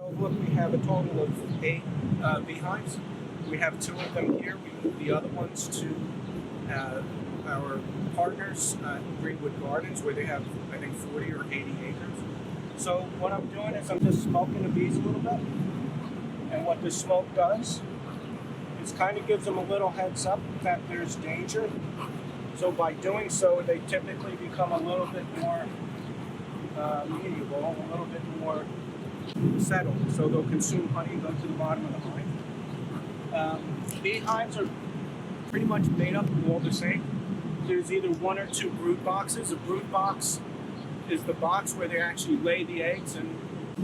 Overlook, we have a total of 8 beehives. We have 2 of them here. We moved the other ones to our partners, Greenwood Gardens, where they have, I think, 40 or 80 acres. So what I'm doing is I'm just smoking the bees a little bit. And what the smoke does is kind of gives them a little heads up that there's danger. So by doing so, they typically become a little bit more amenable, a little bit more settled. So they'll consume honey and go to the bottom of the hive. Beehives are pretty much made up of all the same. There's either 1 or 2 brood boxes. A brood box is the box where they actually lay the eggs and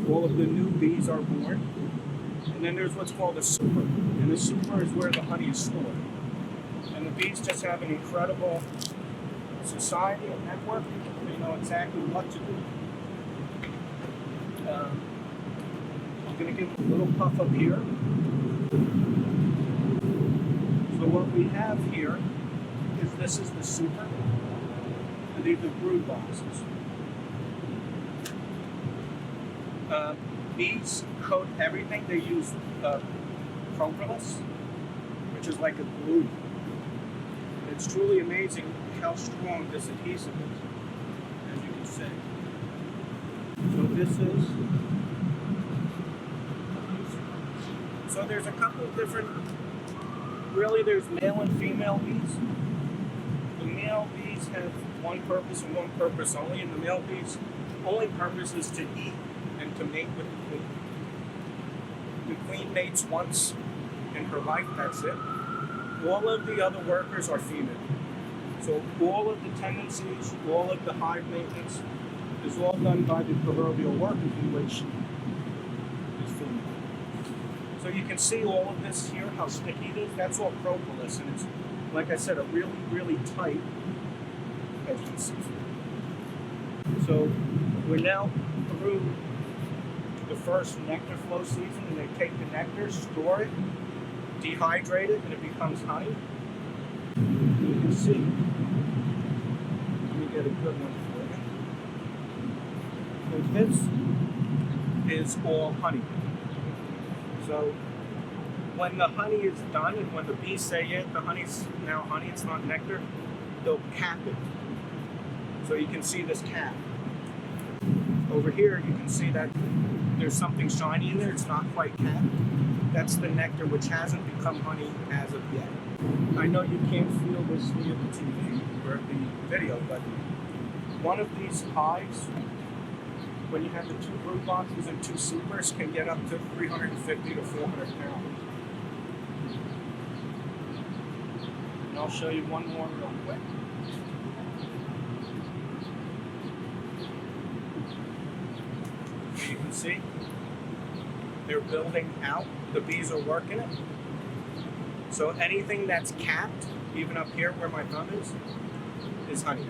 all of the new bees are born. And then there's what's called a super. And the super is where the honey is stored. And the bees just have an incredible society and network. They know exactly what to do. I'm going to give a little puff up here. So what we have here is this is the super, and these are brood boxes. Bees coat everything. They use propolis, which is like a glue. It's truly amazing how strong this adhesive is, as you can see. So this is. So there's a couple of different. Really, there's male and female bees. The male bees have one purpose and one purpose only, and the male bees' only purpose is to eat and to mate with the queen. The queen mates once in her life, that's it. All of the other workers are female. So all of the tendencies, all of the hive maintenance is all done by the proverbial worker bee, which is female. So you can see all of this here, how sticky it is. That's all propolis, and it's, like I said, a really, really tight adhesive. So we're now through the first nectar flow season, and they take the nectar, store it, dehydrate it, and it becomes honey. And you can see. Let me get a good one for you. So this is all honey. So when the honey is done, and when the bees say, yeah, the honey's now honey, it's not nectar, they'll cap it. So you can see this cap. Over here, you can see that there's something shiny in there. It's not quite capped. That's the nectar, which hasn't become honey as of yet. I know you can't feel this via the TV or the video, but one of these hives, when you have the 2 brood boxes and 2 supers, can get up to 350 to 400 pounds. And I'll show you one more real quick. You can see they're building out. The bees are working it. So anything that's capped, even up here where my thumb is honey.